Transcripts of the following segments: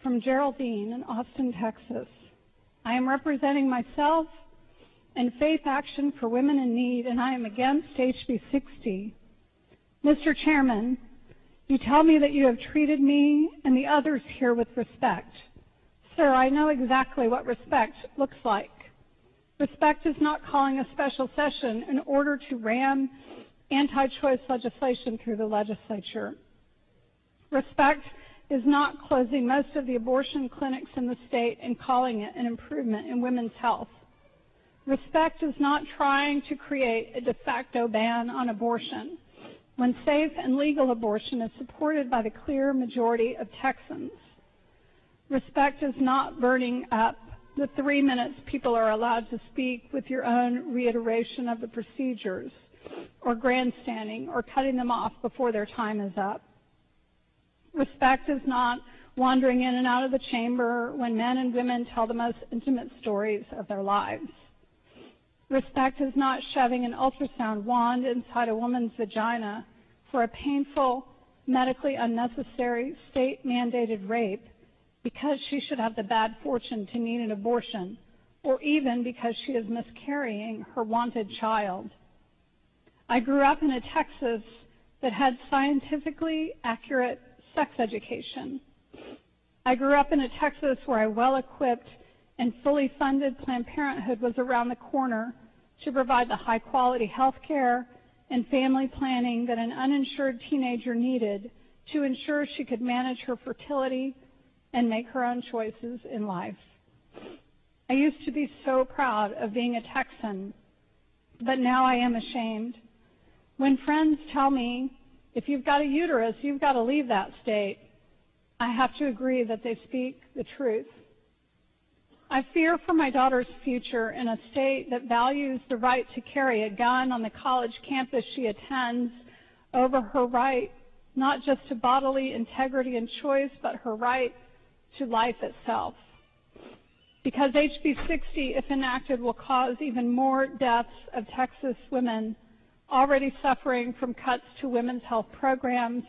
from Geraldine in Austin, Texas. I am representing myself and Faith Action for Women in Need, and I am against HB60. Mr. Chairman, you tell me that you have treated me and the others here with respect. Sir, I know exactly what respect looks like. Respect is not calling a special session in order to ram anti-choice legislation through the legislature. Respect is not closing most of the abortion clinics in the state and calling it an improvement in women's health. Respect is not trying to create a de facto ban on abortion when safe and legal abortion is supported by the clear majority of Texans. Respect is not burning up the 3 minutes people are allowed to speak with your own reiteration of the procedures, or grandstanding, or cutting them off before their time is up. Respect is not wandering in and out of the chamber when men and women tell the most intimate stories of their lives. Respect is not shoving an ultrasound wand inside a woman's vagina for a painful, medically unnecessary, state-mandated rape because she should have the bad fortune to need an abortion, or even because she is miscarrying her wanted child. I grew up in a Texas that had scientifically accurate sex education. I grew up in a Texas where a well-equipped and fully funded Planned Parenthood was around the corner to provide the high-quality health care and family planning that an uninsured teenager needed to ensure she could manage her fertility and make her own choices in life. I used to be so proud of being a Texan, but now I am ashamed. When friends tell me, if you've got a uterus, you've got to leave that state, I have to agree that they speak the truth. I fear for my daughter's future in a state that values the right to carry a gun on the college campus she attends over her right not just to bodily integrity and choice, but her right to life itself. Because HB60, if enacted, will cause even more deaths of Texas women already suffering from cuts to women's health programs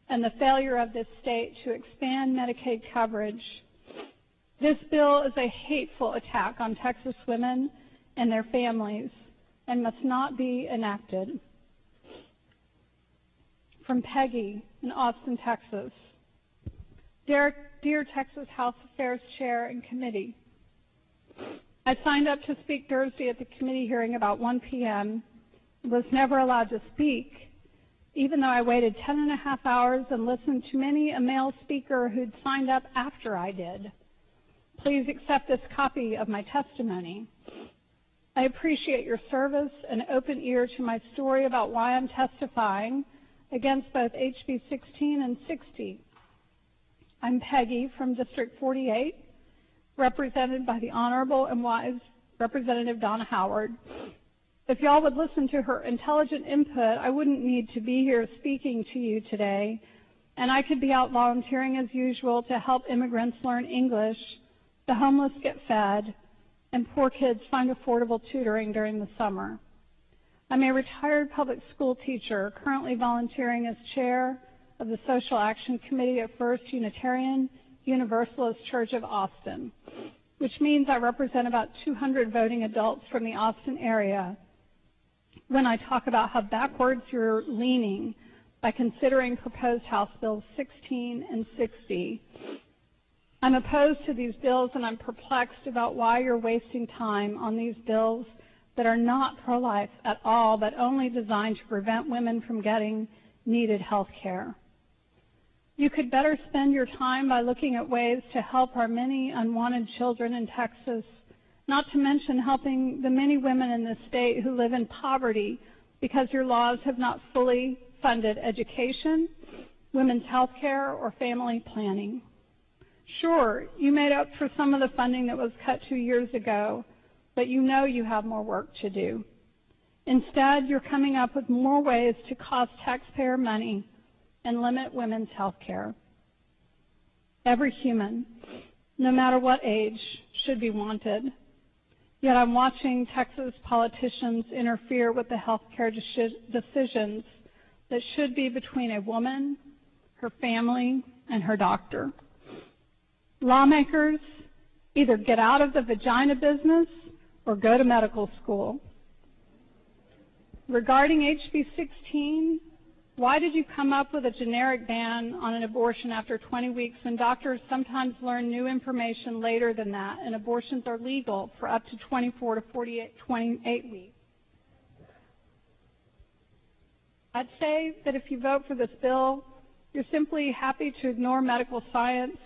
and the failure of this state to expand Medicaid coverage. This bill is a hateful attack on Texas women and their families and must not be enacted. From Peggy in Austin, Texas. Dear Texas House Affairs Chair and Committee, I signed up to speak Thursday at the committee hearing about 1 p.m. was never allowed to speak, even though I waited 10.5 hours and listened to many a male speaker who'd signed up after I did. Please accept this copy of my testimony. I appreciate your service and open ear to my story about why I'm testifying against both HB 16 and 60. I'm Peggy from District 48, represented by the Honorable and Wise Representative Donna Howard. If y'all would listen to her intelligent input, I wouldn't need to be here speaking to you today, and I could be out volunteering as usual to help immigrants learn English, the homeless get fed, and poor kids find affordable tutoring during the summer. I'm a retired public school teacher, currently volunteering as chair of the Social Action Committee at First Unitarian Universalist Church of Austin, which means I represent about 200 voting adults from the Austin area when I talk about how backwards you're leaning by considering proposed House Bills 16 and 60. I'm opposed to these bills, and I'm perplexed about why you're wasting time on these bills that are not pro-life at all, but only designed to prevent women from getting needed health care. You could better spend your time by looking at ways to help our many unwanted children in Texas, not to mention helping the many women in this state who live in poverty because your laws have not fully funded education, women's health care, or family planning. Sure, you made up for some of the funding that was cut 2 years ago, but you know you have more work to do. Instead, you're coming up with more ways to cost taxpayer money and limit women's health care. Every human, no matter what age, should be wanted. Yet I'm watching Texas politicians interfere with the health care decisions that should be between a woman, her family, and her doctor. Lawmakers, either get out of the vagina business or go to medical school. Regarding HB 16, why did you come up with a generic ban on an abortion after 20 weeks when doctors sometimes learn new information later than that and abortions are legal for up to 24 to 28 weeks? I'd say that if you vote for this bill, you're simply happy to ignore medical science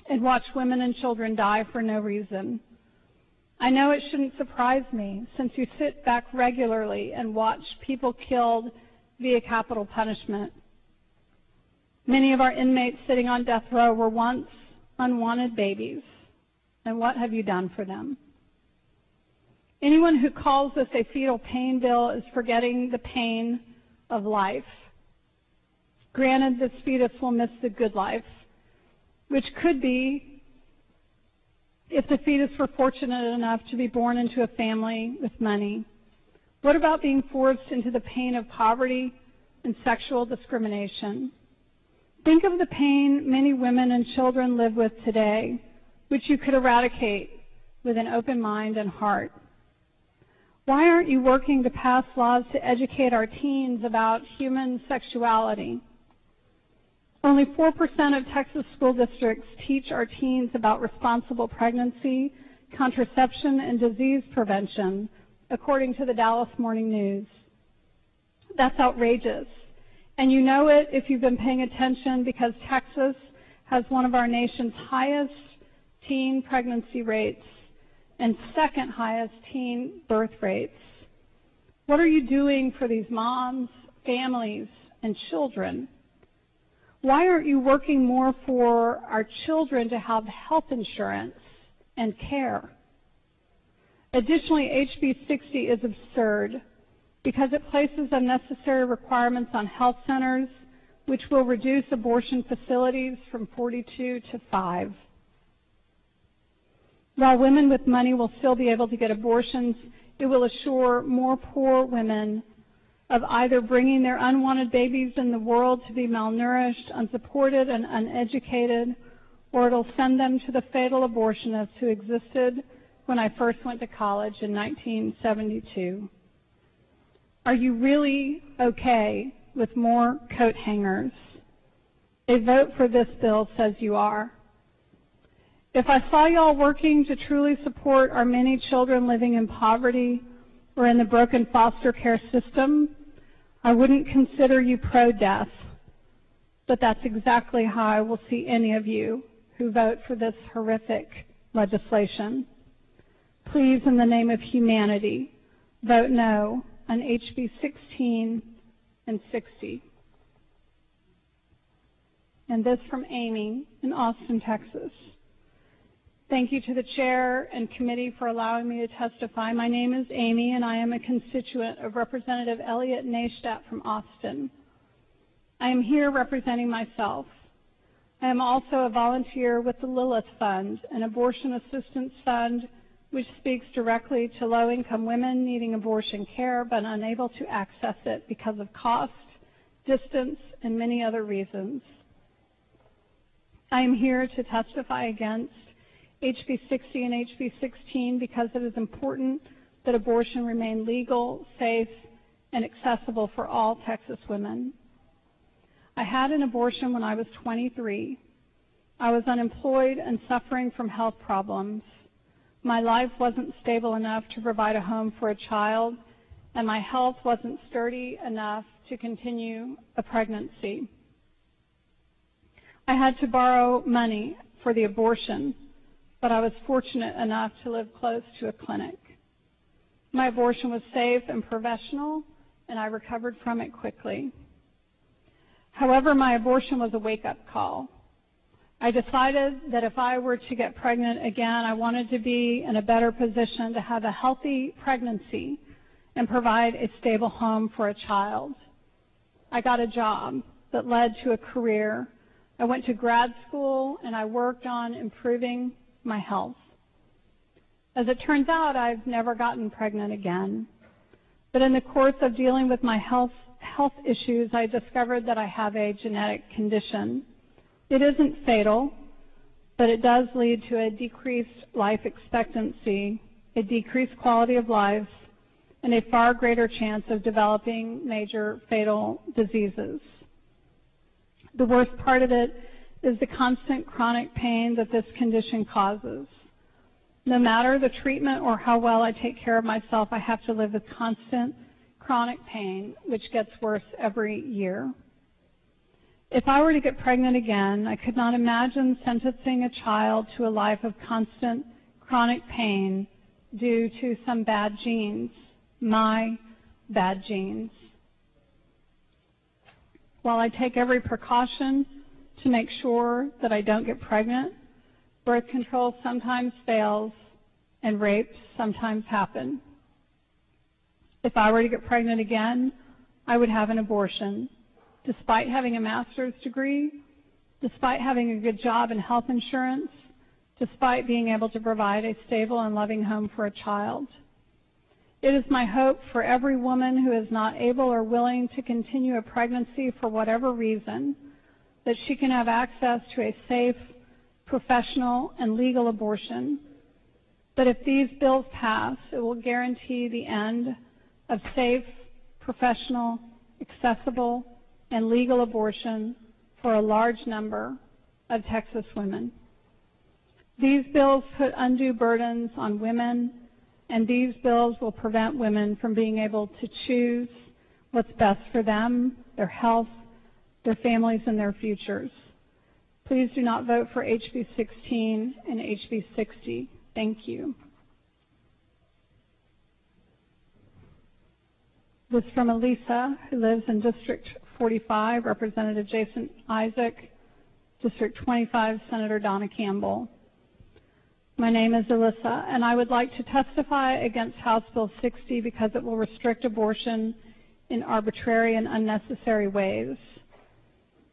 and watch women and children die for no reason. I know it shouldn't surprise me, since you sit back regularly and watch people killed via capital punishment. Many of our inmates sitting on death row were once unwanted babies, and what have you done for them? Anyone who calls this a fetal pain bill is forgetting the pain of life. Granted, this fetus will miss the good life, which could be if the fetus were fortunate enough to be born into a family with money. What about being forced into the pain of poverty and sexual discrimination? Think of the pain many women and children live with today, which you could eradicate with an open mind and heart. Why aren't you working to pass laws to educate our teens about human sexuality? Only 4% of Texas school districts teach our teens about responsible pregnancy, contraception, and disease prevention, according to the Dallas Morning News. That's outrageous. And you know it if you've been paying attention, because Texas has one of our nation's highest teen pregnancy rates and second highest teen birth rates. What are you doing for these moms, families, and children? Why aren't you working more for our children to have health insurance and care? Additionally, HB 60 is absurd because it places unnecessary requirements on health centers, which will reduce abortion facilities from 42 to 5. While women with money will still be able to get abortions, it will assure more poor women of either bringing their unwanted babies in the world to be malnourished, unsupported, and uneducated, or it'll send them to the fatal abortionists who existed when I first went to college in 1972. Are you really okay with more coat hangers? A vote for this bill says you are. If I saw y'all working to truly support our many children living in poverty or in the broken foster care system, I wouldn't consider you pro-death, but that's exactly how I will see any of you who vote for this horrific legislation. Please, in the name of humanity, vote no on HB 16 and 60. And this from Amy in Austin, Texas. Thank you to the chair and committee for allowing me to testify. My name is Amy, and I am a constituent of Representative Elliott Neistat from Austin. I am here representing myself. I am also a volunteer with the Lilith Fund, an abortion assistance fund which speaks directly to low-income women needing abortion care but unable to access it because of cost, distance, and many other reasons. I am here to testify against HB 60 and HB 16 because it is important that abortion remain legal, safe, and accessible for all Texas women. I had an abortion when I was 23. I was unemployed and suffering from health problems. My life wasn't stable enough to provide a home for a child, and my health wasn't sturdy enough to continue a pregnancy. I had to borrow money for the abortion, but I was fortunate enough to live close to a clinic. My abortion was safe and professional, and I recovered from it quickly. However, my abortion was a wake-up call. I decided that if I were to get pregnant again, I wanted to be in a better position to have a healthy pregnancy and provide a stable home for a child. I got a job that led to a career. I went to grad school, and I worked on improving my health. As it turns out, I've never gotten pregnant again. But in the course of dealing with my health issues, I discovered that I have a genetic condition. It isn't fatal, but it does lead to a decreased life expectancy, a decreased quality of life, and a far greater chance of developing major fatal diseases. The worst part of it is the constant chronic pain that this condition causes. No matter the treatment or how well I take care of myself, I have to live with constant chronic pain, which gets worse every year. If I were to get pregnant again, I could not imagine sentencing a child to a life of constant chronic pain due to some bad genes, my bad genes. While I take every precaution to make sure that I don't get pregnant, birth control sometimes fails and rapes sometimes happen. If I were to get pregnant again, I would have an abortion. Despite having a master's degree, despite having a good job and health insurance, despite being able to provide a stable and loving home for a child. It is my hope for every woman who is not able or willing to continue a pregnancy for whatever reason that she can have access to a safe, professional, and legal abortion. But if these bills pass, it will guarantee the end of safe, professional, accessible, and legal abortion for a large number of Texas women. These bills put undue burdens on women, and these bills will prevent women from being able to choose what's best for them, their health, their families, and their futures. Please do not vote for HB 16 and HB 60. Thank you. This is from Elisa, who lives in District 45, Representative Jason Isaac, District 25, Senator Donna Campbell. My name is Alyssa, and I would like to testify against House Bill 60 because it will restrict abortion in arbitrary and unnecessary ways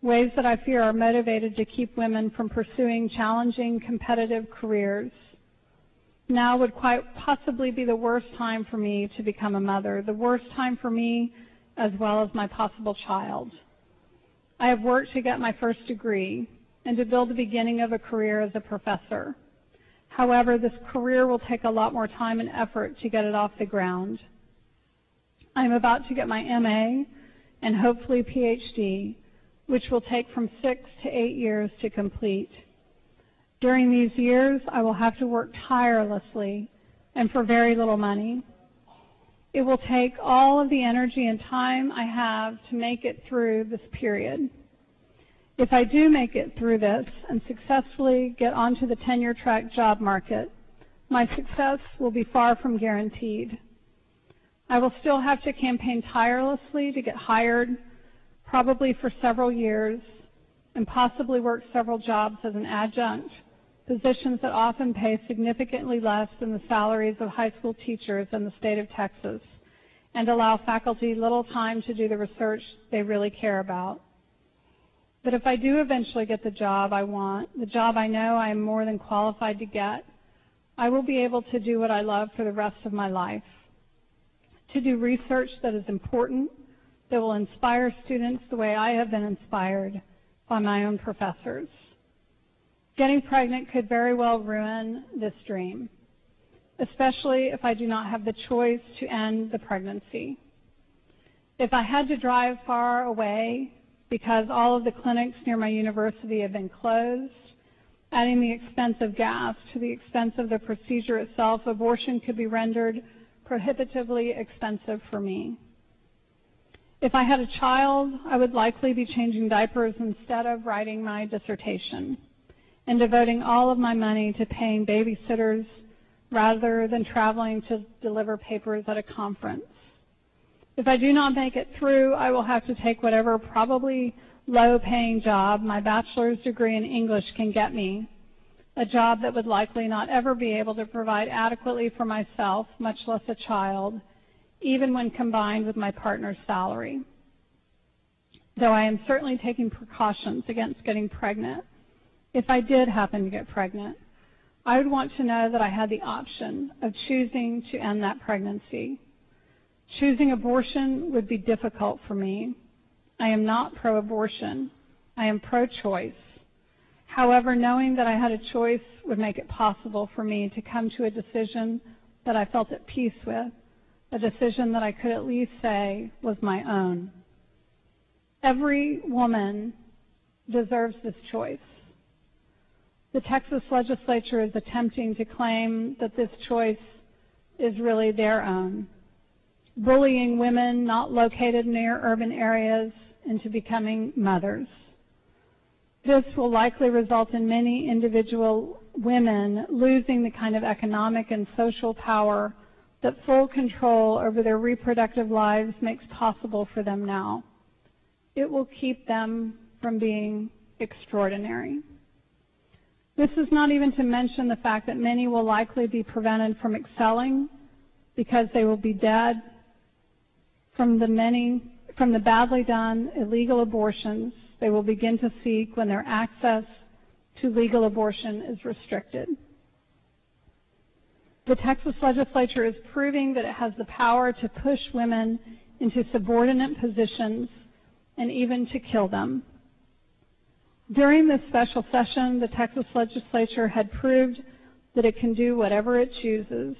that I fear are motivated to keep women from pursuing challenging, competitive careers. Now would quite possibly be the worst time for me to become a mother, the worst time for me as well as my possible child. I have worked to get my first degree and to build the beginning of a career as a professor. However, this career will take a lot more time and effort to get it off the ground. I'm about to get my MA and hopefully PhD, which will take from 6 to 8 years to complete. During these years, I will have to work tirelessly and for very little money. It will take all of the energy and time I have to make it through this period. If I do make it through this and successfully get onto the tenure-track job market, my success will be far from guaranteed. I will still have to campaign tirelessly to get hired, probably for several years, and possibly work several jobs as an adjunct, positions that often pay significantly less than the salaries of high school teachers in the state of Texas, and allow faculty little time to do the research they really care about. But if I do eventually get the job I want, the job I know I am more than qualified to get, I will be able to do what I love for the rest of my life, to do research that is important, that will inspire students the way I have been inspired by my own professors. Getting pregnant could very well ruin this dream, especially if I do not have the choice to end the pregnancy. If I had to drive far away because all of the clinics near my university have been closed, adding the expense of gas to the expense of the procedure itself, abortion could be rendered prohibitively expensive for me. If I had a child, I would likely be changing diapers instead of writing my dissertation and devoting all of my money to paying babysitters rather than traveling to deliver papers at a conference. If I do not make it through, I will have to take whatever probably low-paying job my bachelor's degree in English can get me, a job that would likely not ever be able to provide adequately for myself, much less a child, even when combined with my partner's salary. Though I am certainly taking precautions against getting pregnant, if I did happen to get pregnant, I would want to know that I had the option of choosing to end that pregnancy. Choosing abortion would be difficult for me. I am not pro-abortion. I am pro-choice. However, knowing that I had a choice would make it possible for me to come to a decision that I felt at peace with, a decision that I could at least say was my own. Every woman deserves this choice. The Texas legislature is attempting to claim that this choice is really their own, bullying women not located near urban areas into becoming mothers. This will likely result in many individual women losing the kind of economic and social power that full control over their reproductive lives makes possible for them now. It will keep them from being extraordinary. This is not even to mention the fact that many will likely be prevented from excelling because they will be dead from the badly done illegal abortions they will begin to seek when their access to legal abortion is restricted. The Texas legislature is proving that it has the power to push women into subordinate positions and even to kill them. During this special session, the Texas legislature had proved that it can do whatever it chooses,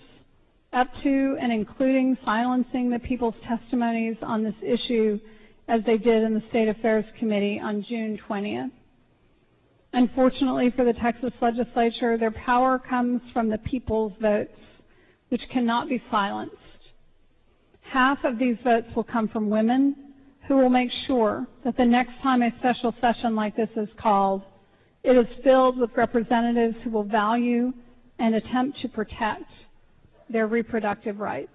up to and including silencing the people's testimonies on this issue as they did in the State Affairs Committee on June 20th. Unfortunately for the Texas legislature, their power comes from the people's votes, which cannot be silenced. Half of these votes will come from women who will make sure that the next time a special session like this is called, it is filled with representatives who will value and attempt to protect their reproductive rights.